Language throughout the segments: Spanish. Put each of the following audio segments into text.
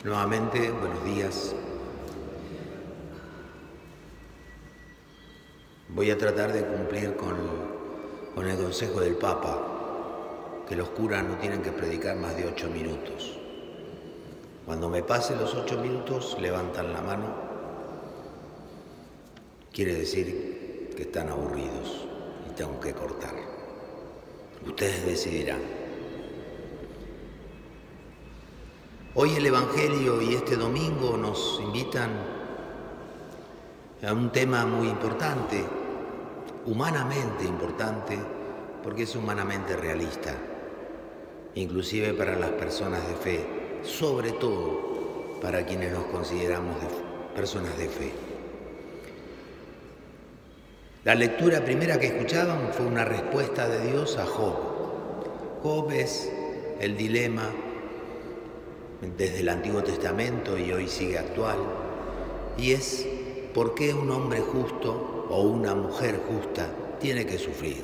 Nuevamente, buenos días. Voy a tratar de cumplir con el consejo del Papa, que los curas no tienen que predicar más de 8 minutos. Cuando me pase los 8 minutos, levantan la mano. Quiere decir que están aburridos y tengo que cortar. Ustedes decidirán. Hoy el Evangelio y este domingo nos invitan a un tema muy importante, humanamente importante, porque es humanamente realista, inclusive para las personas de fe, sobre todo para quienes nos consideramos personas de fe. La lectura primera que escuchaban fue una respuesta de Dios a Job. Job es el dilema desde el Antiguo Testamento y hoy sigue actual, y es ¿por qué un hombre justo o una mujer justa tiene que sufrir?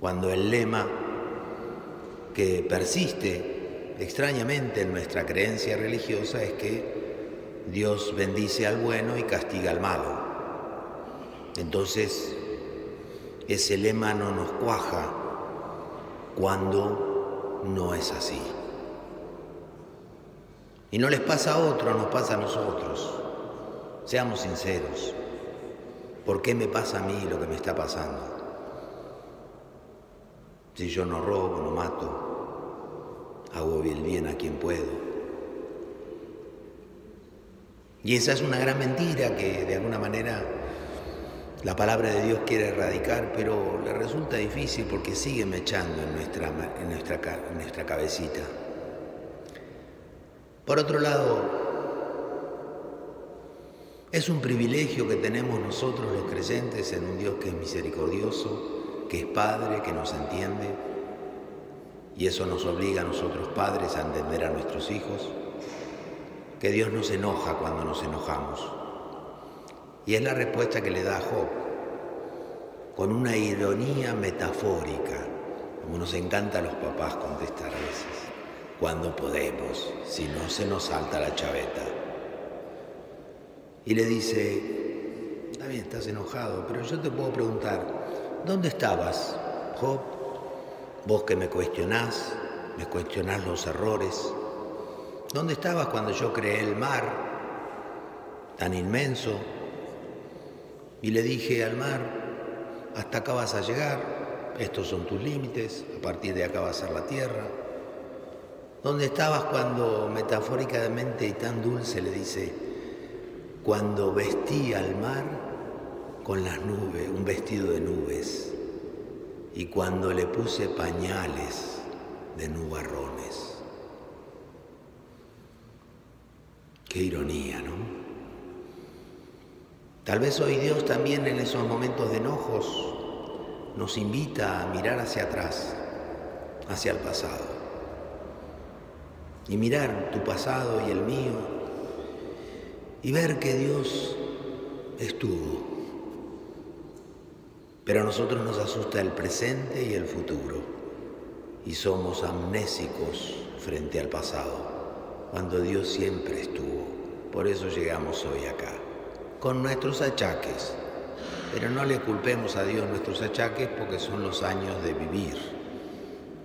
Cuando el lema que persiste extrañamente en nuestra creencia religiosa es que Dios bendice al bueno y castiga al malo. Entonces, ese lema no nos cuaja cuando no es así. Y no les pasa a otros, nos pasa a nosotros. Seamos sinceros. ¿Por qué me pasa a mí lo que me está pasando? Si yo no robo, no mato, hago el bien a quien puedo. Y esa es una gran mentira que de alguna manera la palabra de Dios quiere erradicar, pero le resulta difícil porque sigue mechando en nuestra cabecita. Por otro lado, es un privilegio que tenemos nosotros los creyentes en un Dios que es misericordioso, que es Padre, que nos entiende, y eso nos obliga a nosotros padres a entender a nuestros hijos, que Dios no se enoja cuando nos enojamos. Y es la respuesta que le da a Job, con una ironía metafórica, como nos encanta a los papás contestar a veces, cuando podemos, si no se nos salta la chaveta. Y le dice, está bien, estás enojado, pero yo te puedo preguntar, ¿dónde estabas, Job? Vos que me cuestionás los errores. ¿Dónde estabas cuando yo creé el mar tan inmenso? Y le dije al mar, hasta acá vas a llegar, estos son tus límites, a partir de acá va a ser la tierra. ¿Dónde estabas cuando, metafóricamente y tan dulce, le dice, cuando vestí al mar con las nubes, un vestido de nubes, y cuando le puse pañales de nubarrones? Qué ironía, ¿no? Tal vez hoy Dios también en esos momentos de enojos nos invita a mirar hacia atrás, hacia el pasado, y mirar tu pasado y el mío, y ver que Dios estuvo. Pero a nosotros nos asusta el presente y el futuro, y somos amnésicos frente al pasado, cuando Dios siempre estuvo. Por eso llegamos hoy acá, con nuestros achaques, pero no le culpemos a Dios nuestros achaques porque son los años de vivir,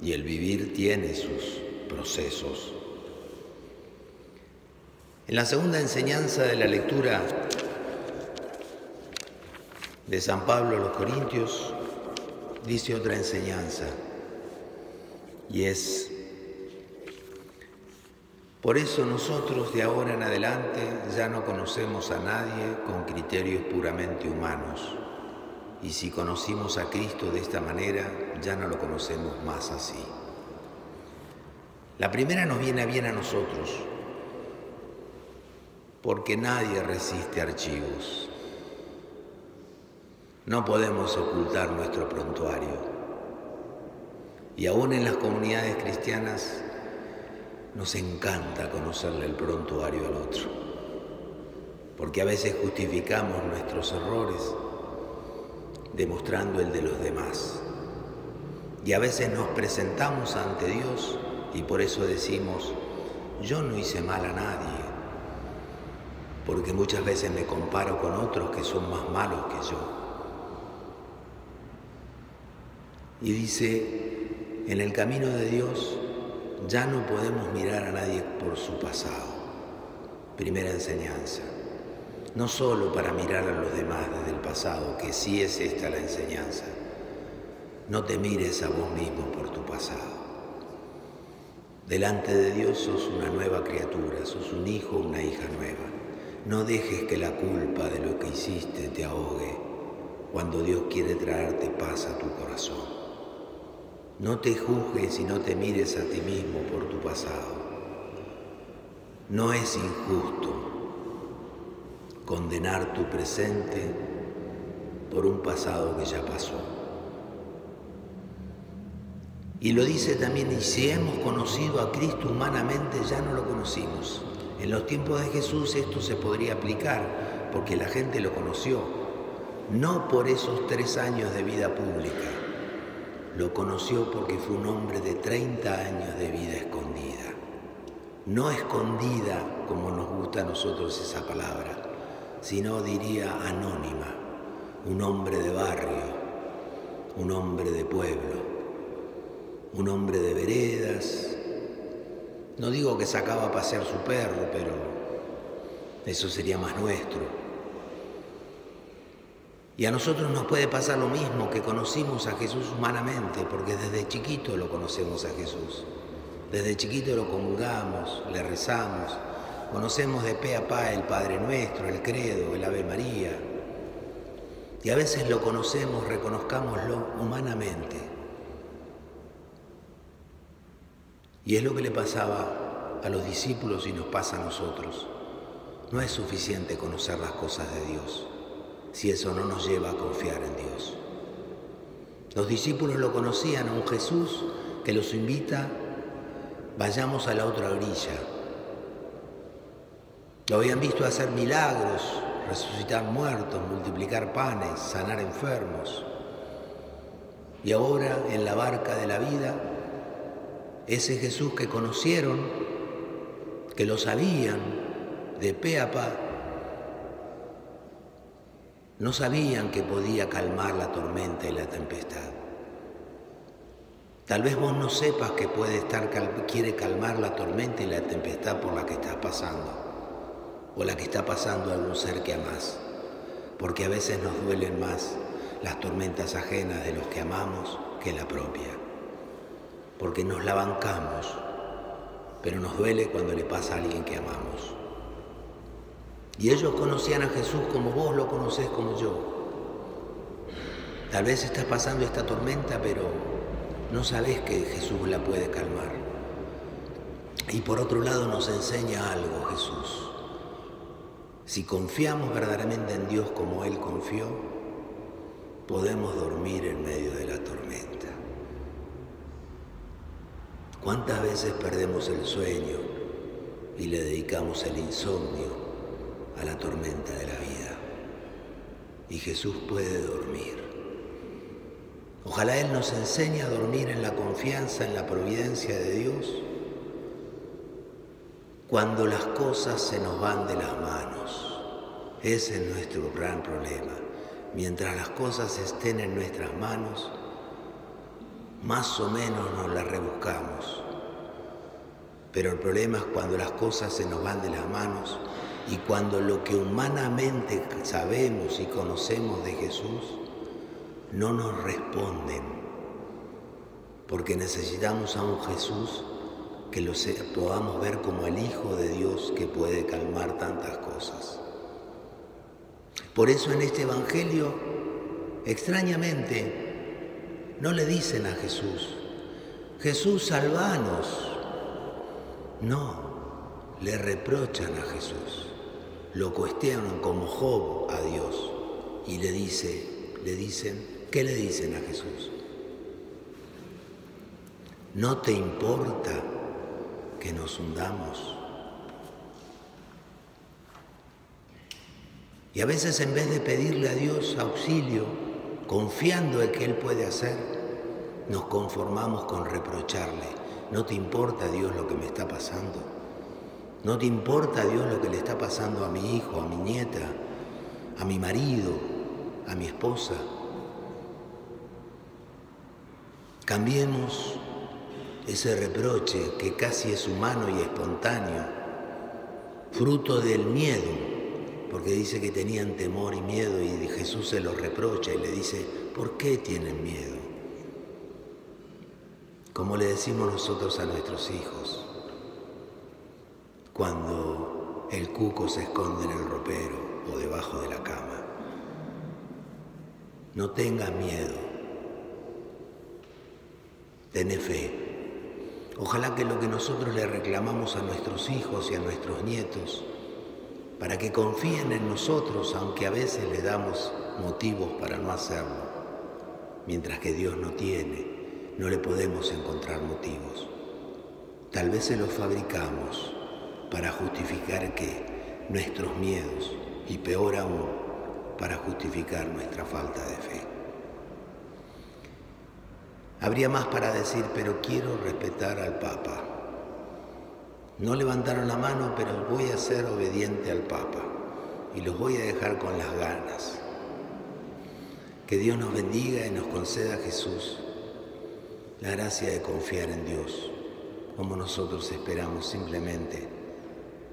y el vivir tiene sus procesos. En la segunda enseñanza de la lectura de San Pablo a los Corintios, dice otra enseñanza, y es: por eso nosotros de ahora en adelante ya no conocemos a nadie con criterios puramente humanos, y si conocimos a Cristo de esta manera, ya no lo conocemos más así. La primera nos viene bien a nosotros, porque nadie resiste archivos. No podemos ocultar nuestro prontuario. Y aún en las comunidades cristianas nos encanta conocerle el prontuario al otro, porque a veces justificamos nuestros errores demostrando el de los demás. Y a veces nos presentamos ante Dios y por eso decimos, yo no hice mal a nadie, porque muchas veces me comparo con otros que son más malos que yo. Y dice, en el camino de Dios ya no podemos mirar a nadie por su pasado. Primera enseñanza. No solo para mirar a los demás desde el pasado, que sí es esta la enseñanza. No te mires a vos mismo por tu pasado. Delante de Dios sos una nueva criatura, sos un hijo o una hija nueva. No dejes que la culpa de lo que hiciste te ahogue cuando Dios quiere traerte paz a tu corazón. No te juzgues y no te mires a ti mismo por tu pasado. No es injusto condenar tu presente por un pasado que ya pasó. Y lo dice también, y si hemos conocido a Cristo humanamente, ya no lo conocimos. En los tiempos de Jesús esto se podría aplicar, porque la gente lo conoció, no por esos 3 años de vida pública. Lo conoció porque fue un hombre de 30 años de vida escondida. No escondida, como nos gusta a nosotros esa palabra, sino diría anónima. Un hombre de barrio, un hombre de pueblo, un hombre de veredas. No digo que sacaba a pasear su perro, pero eso sería más nuestro. Y a nosotros nos puede pasar lo mismo, que conocimos a Jesús humanamente, porque desde chiquito lo conocemos a Jesús. Desde chiquito lo comulgamos, le rezamos, conocemos de pe a pa el Padre Nuestro, el Credo, el Ave María. Y a veces lo conocemos, reconozcámoslo humanamente. Y es lo que le pasaba a los discípulos y nos pasa a nosotros. No es suficiente conocer las cosas de Dios, si eso no nos lleva a confiar en Dios. Los discípulos lo conocían a un Jesús que los invita, vayamos a la otra orilla. Lo habían visto hacer milagros, resucitar muertos, multiplicar panes, sanar enfermos. Y ahora, en la barca de la vida, ese Jesús que conocieron, que lo sabían de pe a pa, no sabían que podía calmar la tormenta y la tempestad. Tal vez vos no sepas que quiere calmar la tormenta y la tempestad por la que estás pasando, o la que está pasando algún ser que amás, porque a veces nos duelen más las tormentas ajenas de los que amamos que la propia, porque nos la bancamos, pero nos duele cuando le pasa a alguien que amamos. Y ellos conocían a Jesús como vos lo conocés, como yo. Tal vez estás pasando esta tormenta, pero no sabés que Jesús la puede calmar. Y por otro lado nos enseña algo Jesús. Si confiamos verdaderamente en Dios como Él confió, podemos dormir en medio de la tormenta. ¿Cuántas veces perdemos el sueño y le dedicamos el insomnio a la tormenta de la vida? Y Jesús puede dormir. Ojalá Él nos enseñe a dormir en la confianza, en la providencia de Dios, cuando las cosas se nos van de las manos. Ese es nuestro gran problema. Mientras las cosas estén en nuestras manos, más o menos nos las rebuscamos. Pero el problema es cuando las cosas se nos van de las manos y cuando lo que humanamente sabemos y conocemos de Jesús no nos responden, porque necesitamos a un Jesús que lo podamos ver como el Hijo de Dios que puede calmar tantas cosas. Por eso en este Evangelio, extrañamente, no le dicen a Jesús, Jesús, salvanos. No, le reprochan a Jesús, lo cuestionan como Job a Dios y le dicen, ¿qué le dicen a Jesús? ¿No te importa que nos hundamos? Y a veces en vez de pedirle a Dios auxilio, confiando en que Él puede hacer, nos conformamos con reprocharle. ¿No te importa, Dios, lo que me está pasando? ¿No te importa, Dios, lo que le está pasando a mi hijo, a mi nieta, a mi marido, a mi esposa? Cambiemos ese reproche que casi es humano y espontáneo, fruto del miedo, porque dice que tenían temor y miedo, y Jesús se los reprocha y le dice, ¿por qué tienen miedo? Como le decimos nosotros a nuestros hijos, cuando el cuco se esconde en el ropero o debajo de la cama. No tengas miedo, tené fe. Ojalá que lo que nosotros le reclamamos a nuestros hijos y a nuestros nietos, para que confíen en nosotros, aunque a veces les damos motivos para no hacerlo, mientras que Dios no tiene, no le podemos encontrar motivos. Tal vez se los fabricamos para justificar que nuestros miedos, y peor aún, para justificar nuestra falta de fe. Habría más para decir, pero quiero respetar al Papa. No levantaron la mano, pero voy a ser obediente al Papa y los voy a dejar con las ganas. Que Dios nos bendiga y nos conceda, Jesús, la gracia de confiar en Dios, como nosotros esperamos simplemente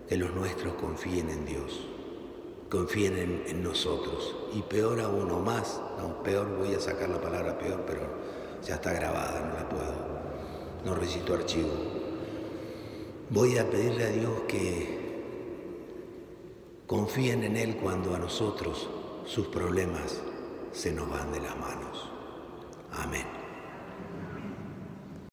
que los nuestros confíen en Dios, confíen en nosotros. Y peor aún, o más, no, peor, voy a sacar la palabra peor, pero ya está grabada, no la puedo, no recito archivo. Voy a pedirle a Dios que confíen en Él cuando a nosotros sus problemas se nos van de las manos.